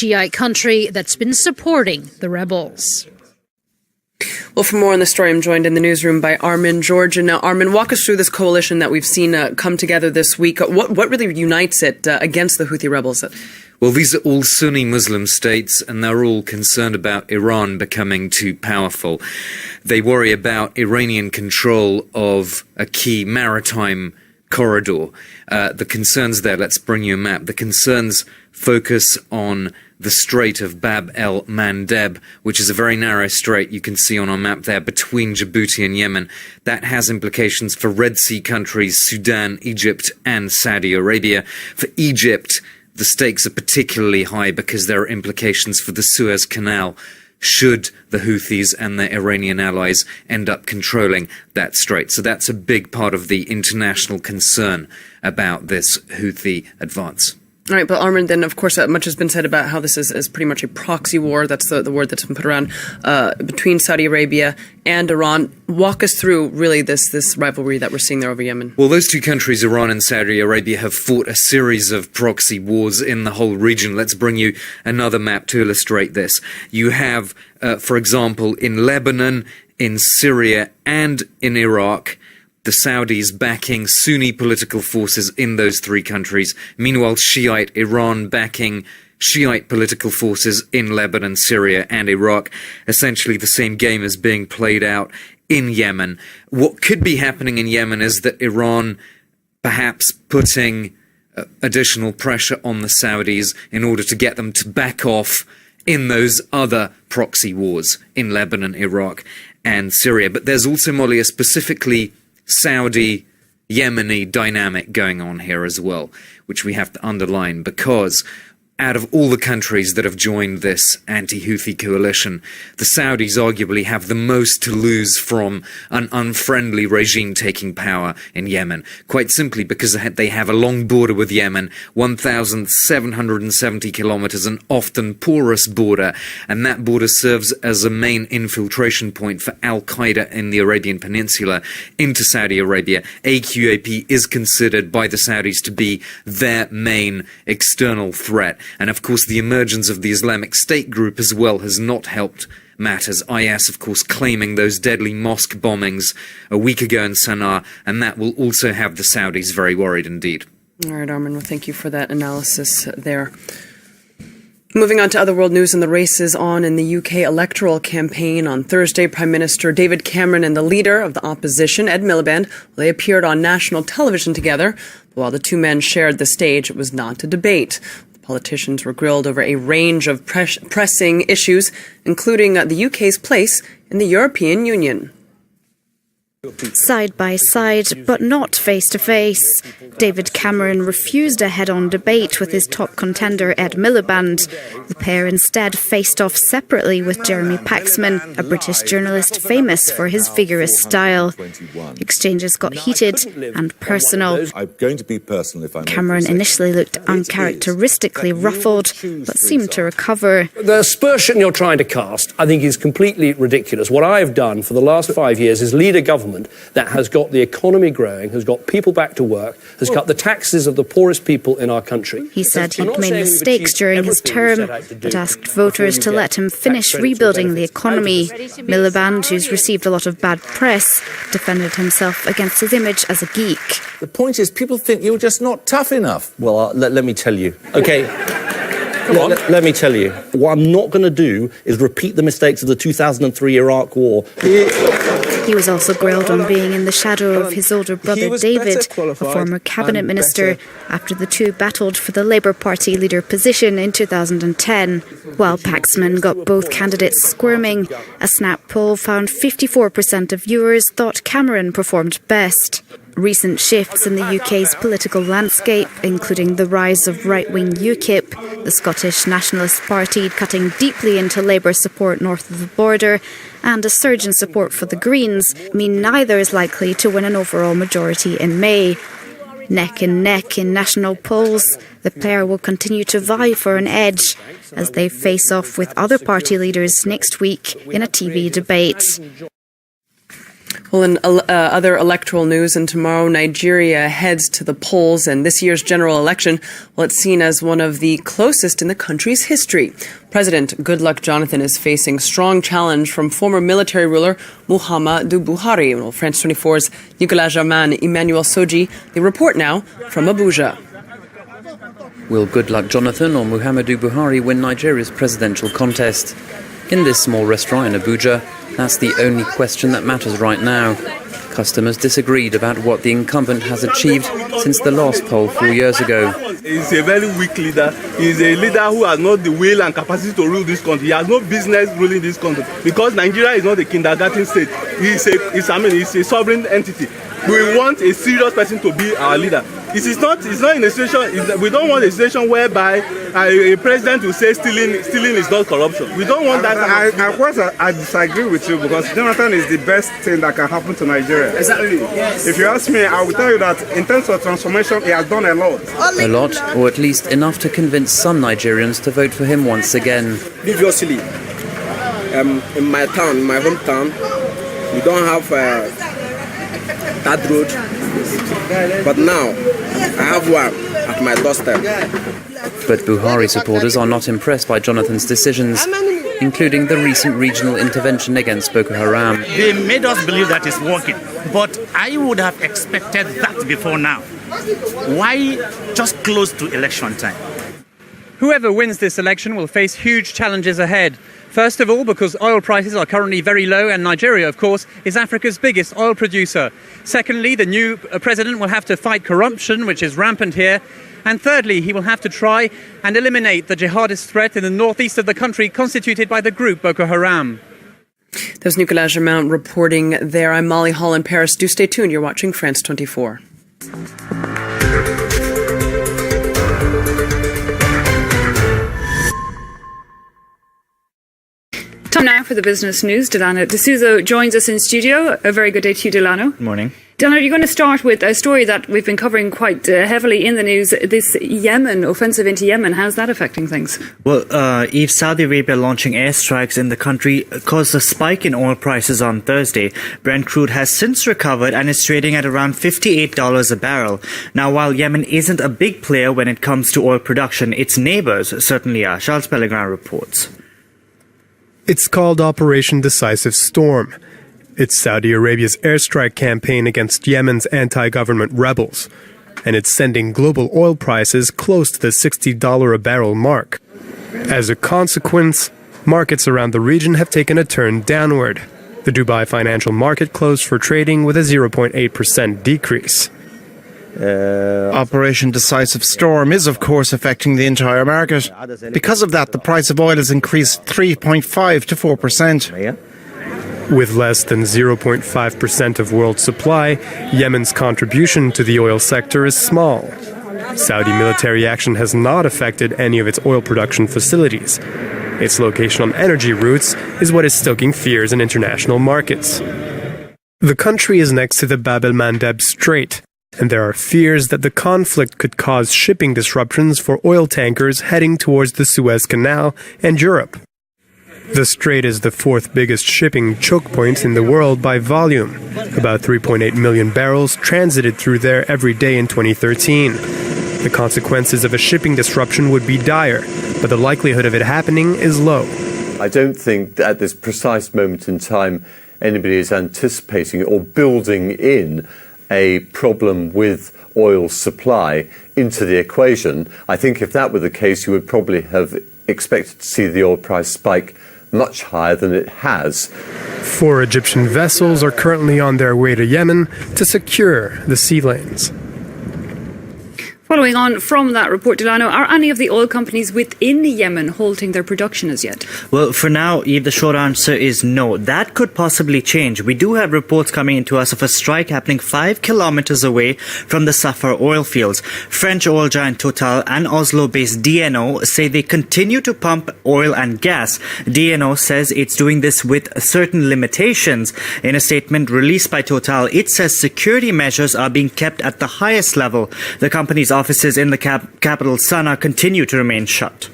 Shiite country that's been supporting the rebels. Well, for more on the story, I'm joined in the newsroom by Armin George. And now, Armin, walk us through this coalition that we've seen come together this week. What really unites it against the Houthi rebels? Well, these are all Sunni Muslim states, and they're all concerned about Iran becoming too powerful. They worry about Iranian control of a key maritime corridor. The concerns there, let's bring you a map. The concerns focus on the Strait of Bab el-Mandeb, which is a very narrow strait you can see on our map there between Djibouti and Yemen. That has implications for Red Sea countries, Sudan, Egypt, and Saudi Arabia. For Egypt, the stakes are particularly high because there are implications for the Suez Canal should the Houthis and their Iranian allies end up controlling that strait. So that's a big part of the international concern about this Houthi advance. All right, but Armin, then, of course, much has been said about how this is pretty much a proxy war. That's the word that's been put around between Saudi Arabia and Iran. Walk us through, really, this rivalry that we're seeing there over Yemen. Well, those two countries, Iran and Saudi Arabia, have fought a series of proxy wars in the whole region. Let's bring you another map to illustrate this. You have, for example, in Lebanon, in Syria, and in Iraq, the Saudis backing Sunni political forces in those three countries. Meanwhile, Shiite Iran backing Shiite political forces in Lebanon, Syria, and Iraq. Essentially, the same game is being played out in Yemen. What could be happening in Yemen is that Iran perhaps putting additional pressure on the Saudis in order to get them to back off in those other proxy wars in Lebanon, Iraq, and Syria. But there's also, Molly, a specifically Saudi-Yemeni dynamic going on here as well, which we have to underline, because out of all the countries that have joined this anti-Houthi coalition, the Saudis arguably have the most to lose from an unfriendly regime taking power in Yemen. Quite simply because they have a long border with Yemen, 1,770 kilometers, an often porous border, and that border serves as a main infiltration point for Al-Qaeda in the Arabian Peninsula into Saudi Arabia. AQAP is considered by the Saudis to be their main external threat. And of course, the emergence of the Islamic State group as well has not helped matters. IS, of course, claiming those deadly mosque bombings a week ago in Sana'a, and that will also have the Saudis very worried indeed. All right, Armin, well, thank you for that analysis there. Moving on to other world news, and the race is on in the UK electoral campaign. On Thursday, Prime Minister David Cameron and the leader of the opposition, Ed Miliband, they appeared on national television together. While the two men shared the stage, it was not a debate. Politicians were grilled over a range of pressing issues, including the UK's place in the European Union. Side by side, but not face to face. David Cameron refused a head-on debate with his top contender Ed Miliband. The pair instead faced off separately with Jeremy Paxman, a British journalist famous for his vigorous style. Exchanges got heated and personal. Cameron initially looked uncharacteristically ruffled, but seemed to recover. The aspersion you're trying to cast, I think, is completely ridiculous. What I have done for the last 5 years is lead a government that has got the economy growing, has got people back to work, has cut the taxes of the poorest people in our country. He said he'd made mistakes during his term, but asked voters to let him finish rebuilding the economy. Miliband, who's received a lot of bad press, defended himself against his image as a geek. The point is, people think you're just not tough enough. Well, let me tell you. Okay. Let me tell you. What I'm not going to do is repeat the mistakes of the 2003 Iraq War. He was also grilled on being in the shadow of his older brother David, a former cabinet minister, after the two battled for the Labour Party leader position in 2010. While Paxman got both candidates squirming, a Snap poll found 54% of viewers thought Cameron performed best. Recent shifts in the UK's political landscape, including the rise of right-wing UKIP, the Scottish Nationalist Party cutting deeply into Labour support north of the border, and a surge in support for the Greens, mean neither is likely to win an overall majority in May. Neck and neck in national polls, the pair will continue to vie for an edge as they face off with other party leaders next week in a TV debate. Well, in other electoral news, and tomorrow Nigeria heads to the polls, and this year's general election, well, it's seen as one of the closest in the country's history. President Goodluck Jonathan is facing strong challenge from former military ruler Muhammadu Buhari. Well, France24's Nicolas Germain, Emmanuel Soji, they report now from Abuja. Will Goodluck Jonathan or Muhammadu Buhari win Nigeria's presidential contest? In this small restaurant in Abuja, that's the only question that matters right now. Customers disagreed about what the incumbent has achieved since the last poll 4 years ago. He's a very weak leader. He's a leader who has not the will and capacity to rule this country. He has no business ruling this country because Nigeria is not a kindergarten state. It's a sovereign entity. We want a serious person to be our leader. It's not in a situation. We don't want a situation whereby a president will say stealing is not corruption. We don't want that. I disagree with you because Jonathan is the best thing that can happen to Nigeria. Exactly. If you ask me, I will tell you that in terms of transformation, he has done a lot. A lot, or at least enough to convince some Nigerians to vote for him once again. Previously, in my town, in my hometown, we don't have that road, but now I have one at my doorstep. But Buhari supporters are not impressed by Jonathan's decisions, including the recent regional intervention against Boko Haram. They made us believe that it's working, but I would have expected that before now. Why just close to election time? Whoever wins this election will face huge challenges ahead. First of all, because oil prices are currently very low and Nigeria, of course, is Africa's biggest oil producer. Secondly, the new president will have to fight corruption, which is rampant here. And thirdly, he will have to try and eliminate the jihadist threat in the northeast of the country constituted by the group Boko Haram. There's Nicolas Germain reporting there. I'm Molly Hall in Paris. Do stay tuned. You're watching France24. Time now for the business news. Delano D'Souza joins us in studio. A very good day to you, Delano. Good morning. Delano, you're going to start with a story that we've been covering quite heavily in the news, this Yemen offensive into Yemen. How's that affecting things? Well, Eve, Saudi Arabia launching airstrikes in the country caused a spike in oil prices on Thursday. Brent crude has since recovered and is trading at around $58 a barrel. Now, while Yemen isn't a big player when it comes to oil production, its neighbours certainly are. Charles Pellegrin reports. It's called Operation Decisive Storm. It's Saudi Arabia's airstrike campaign against Yemen's anti-government rebels. And it's sending global oil prices close to the $60 a barrel mark. As a consequence, markets around the region have taken a turn downward. The Dubai financial market closed for trading with a 0.8% decrease. Operation Decisive Storm is, of course, affecting the entire market. Because of that, the price of oil has increased 3.5 to 4%. With less than 0.5% of world supply, Yemen's contribution to the oil sector is small. Saudi military action has not affected any of its oil production facilities. Its location on energy routes is what is stoking fears in international markets. The country is next to the Bab el-Mandeb Strait, and there are fears that the conflict could cause shipping disruptions for oil tankers heading towards the Suez Canal and Europe. The strait is the fourth biggest shipping choke point in the world by volume. About 3.8 million barrels transited through there every day in 2013. The consequences of a shipping disruption would be dire, but the likelihood of it happening is low. I don't think that at this precise moment in time anybody is anticipating or building in a problem with oil supply into the equation. I think if that were the case, you would probably have expected to see the oil price spike much higher than it has. 4 Egyptian vessels are currently on their way to Yemen to secure the sea lanes. Following on from that report, Delano, are any of the oil companies within Yemen halting their production as yet? Well, for now, Eve, the short answer is no. That could possibly change. We do have reports coming into us of a strike happening 5 kilometers away from the Safar oil fields. French oil giant Total and Oslo-based DNO say they continue to pump oil and gas. DNO says it's doing this with certain limitations. In a statement released by Total, it says security measures are being kept at the highest level. The company's offices in the capital Sana'a continue to remain shut.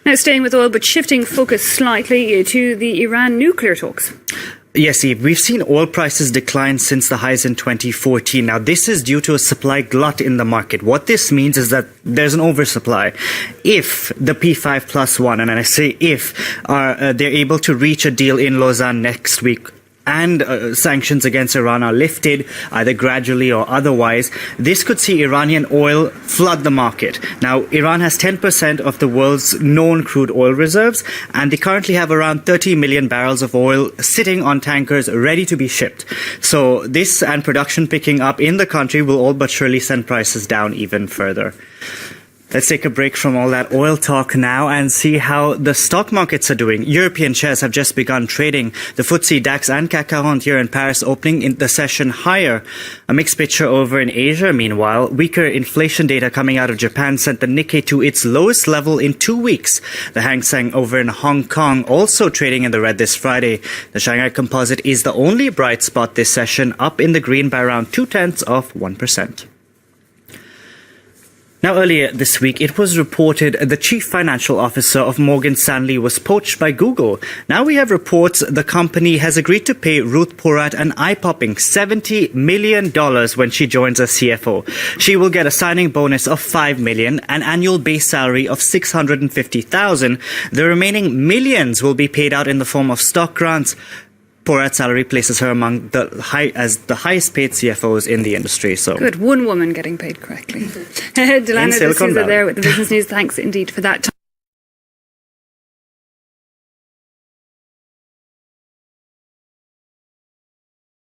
Now, staying with oil, but shifting focus slightly to the Iran nuclear talks. Yes, Eve, we've seen oil prices decline since the highs in 2014. Now, this is due to a supply glut in the market. What this means is that there's an oversupply. If the P5+1, and I say if, they're able to reach a deal in Lausanne next week, and sanctions against Iran are lifted, either gradually or otherwise, this could see Iranian oil flood the market. Now, Iran has 10% of the world's known crude oil reserves, and they currently have around 30 million barrels of oil sitting on tankers ready to be shipped. So this and production picking up in the country will all but surely send prices down even further. Let's take a break from all that oil talk now and see how the stock markets are doing. European shares have just begun trading. The FTSE, DAX and CAC 40 here in Paris opening in the session higher. A mixed picture over in Asia. Meanwhile, weaker inflation data coming out of Japan sent the Nikkei to its lowest level in 2 weeks. The Hang Seng over in Hong Kong also trading in the red this Friday. The Shanghai Composite is the only bright spot this session, up in the green by around 0.2%. Now, earlier this week, it was reported the chief financial officer of Morgan Stanley was poached by Google. Now we have reports the company has agreed to pay Ruth Porat an eye-popping $70 million when she joins as CFO. She will get a signing bonus of $5 million, an annual base salary of $650,000. The remaining millions will be paid out in the form of stock grants. Porat's salary places her among the highest paid CFOs in the industry. So good, one woman getting paid correctly. Delana D'Souza there with the business news. Thanks indeed for that.